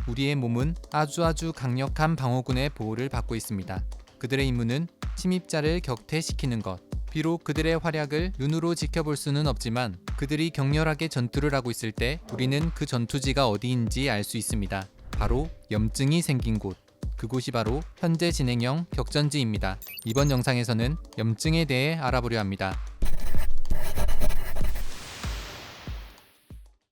우리의 몸은 아주 강력한 방어군의 보호를 받고 있습니다. 그들의 임무는 침입자를 격퇴시키는 것. 비록 그들의 활약을 눈으로 지켜볼 수는 없지만 그들이 격렬하게 전투를 하고 있을 때 우리는 그 전투지가 어디인지 알 수 있습니다. 바로 염증이 생긴 곳. 그곳이 바로 현재 진행형 격전지입니다. 이번 영상에서는 염증에 대해 알아보려 합니다.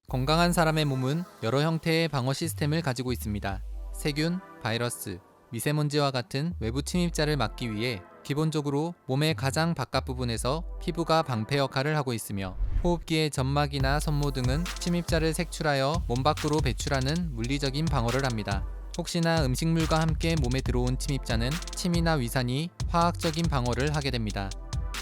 건강한 사람의 몸은 여러 형태의 방어 시스템을 가지고 있습니다. 세균, 바이러스, 미세먼지와 같은 외부 침입자를 막기 위해 기본적으로 몸의 가장 바깥 부분에서 피부가 방패 역할을 하고 있으며 호흡기의 점막이나 섬모 등은 침입자를 색출하여 몸 밖으로 배출하는 물리적인 방어를 합니다. 혹시나 음식물과 함께 몸에 들어온 침입자는 침이나 위산이 화학적인 방어를 하게 됩니다.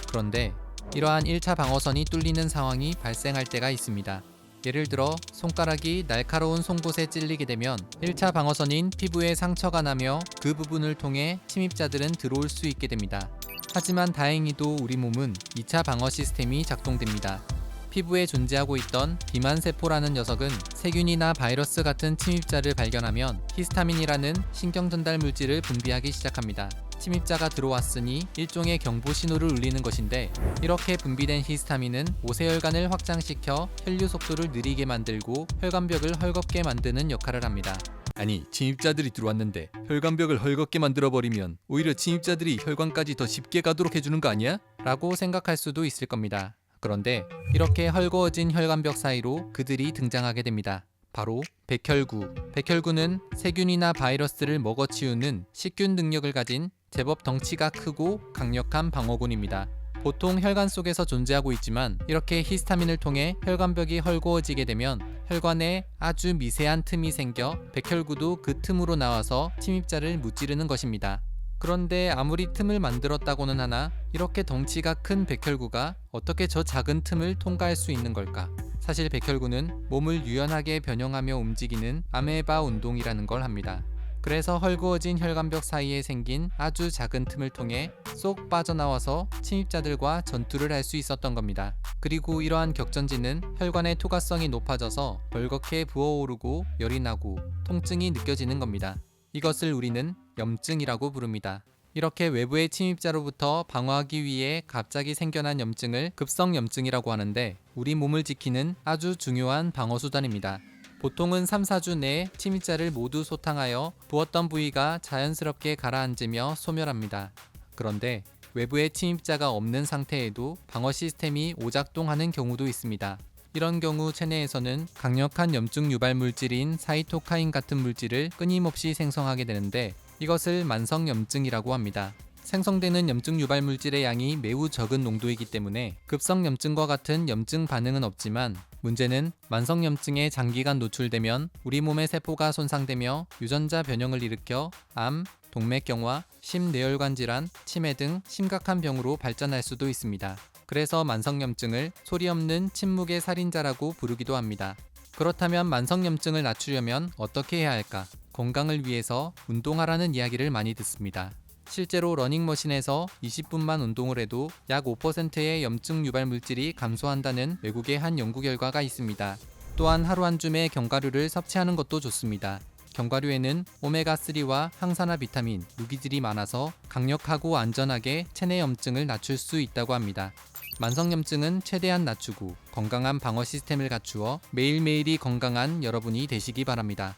그런데 이러한 1차 방어선이 뚫리는 상황이 발생할 때가 있습니다. 예를 들어 손가락이 날카로운 송곳에 찔리게 되면 1차 방어선인 피부에 상처가 나며 그 부분을 통해 침입자들은 들어올 수 있게 됩니다. 하지만 다행히도 우리 몸은 2차 방어 시스템이 작동됩니다. 피부에 존재하고 있던 비만세포라는 녀석은 세균이나 바이러스 같은 침입자를 발견하면 히스타민이라는 신경전달 물질을 분비하기 시작합니다. 침입자가 들어왔으니 일종의 경보 신호를 울리는 것인데, 이렇게 분비된 히스타민은 모세혈관을 확장시켜 혈류 속도를 느리게 만들고 혈관벽을 헐겁게 만드는 역할을 합니다. 아니, 침입자들이 들어왔는데 혈관벽을 헐겁게 만들어버리면 오히려 침입자들이 혈관까지 더 쉽게 가도록 해주는 거 아니야? 라고 생각할 수도 있을 겁니다. 그런데 이렇게 헐거워진 혈관벽 사이로 그들이 등장하게 됩니다. 바로 백혈구. 백혈구는 세균이나 바이러스를 먹어치우는 식균 능력을 가진 제법 덩치가 크고 강력한 방어군입니다. 보통 혈관 속에서 존재하고 있지만 이렇게 히스타민을 통해 혈관벽이 헐거워지게 되면 혈관에 아주 미세한 틈이 생겨 백혈구도 그 틈으로 나와서 침입자를 무찌르는 것입니다. 그런데 아무리 틈을 만들었다고는 하나 이렇게 덩치가 큰 백혈구가 어떻게 저 작은 틈을 통과할 수 있는 걸까? 사실 백혈구는 몸을 유연하게 변형하며 움직이는 아메바 운동이라는 걸 합니다. 그래서 헐거워진 혈관벽 사이에 생긴 아주 작은 틈을 통해 쏙 빠져나와서 침입자들과 전투를 할 수 있었던 겁니다. 그리고 이러한 격전지는 혈관의 투과성이 높아져서 벌겋게 부어오르고 열이 나고 통증이 느껴지는 겁니다. 이것을 우리는 염증이라고 부릅니다. 이렇게 외부의 침입자로부터 방어하기 위해 갑자기 생겨난 염증을 급성염증이라고 하는데, 우리 몸을 지키는 아주 중요한 방어수단입니다. 보통은 3-4주 내에 침입자를 모두 소탕하여 부었던 부위가 자연스럽게 가라앉으며 소멸합니다. 그런데 외부의 침입자가 없는 상태에도 방어 시스템이 오작동하는 경우도 있습니다. 이런 경우 체내에서는 강력한 염증 유발 물질인 사이토카인 같은 물질을 끊임없이 생성하게 되는데, 이것을 만성염증이라고 합니다. 생성되는 염증 유발 물질의 양이 매우 적은 농도이기 때문에 급성염증과 같은 염증 반응은 없지만, 문제는 만성염증에 장기간 노출되면 우리 몸의 세포가 손상되며 유전자 변형을 일으켜 암, 동맥경화, 심뇌혈관 질환, 치매 등 심각한 병으로 발전할 수도 있습니다. 그래서 만성염증을 소리 없는 침묵의 살인자라고 부르기도 합니다. 그렇다면 만성염증을 낮추려면 어떻게 해야 할까? 건강을 위해서 운동하라는 이야기를 많이 듣습니다. 실제로 러닝머신에서 20분만 운동을 해도 약 5%의 염증 유발 물질이 감소한다는 외국의 한 연구 결과가 있습니다. 또한 하루 한 줌의 견과류를 섭취하는 것도 좋습니다. 견과류에는 오메가3와 항산화 비타민, 무기질이 많아서 강력하고 안전하게 체내 염증을 낮출 수 있다고 합니다. 만성염증은 최대한 낮추고 건강한 방어 시스템을 갖추어 매일매일이 건강한 여러분이 되시기 바랍니다.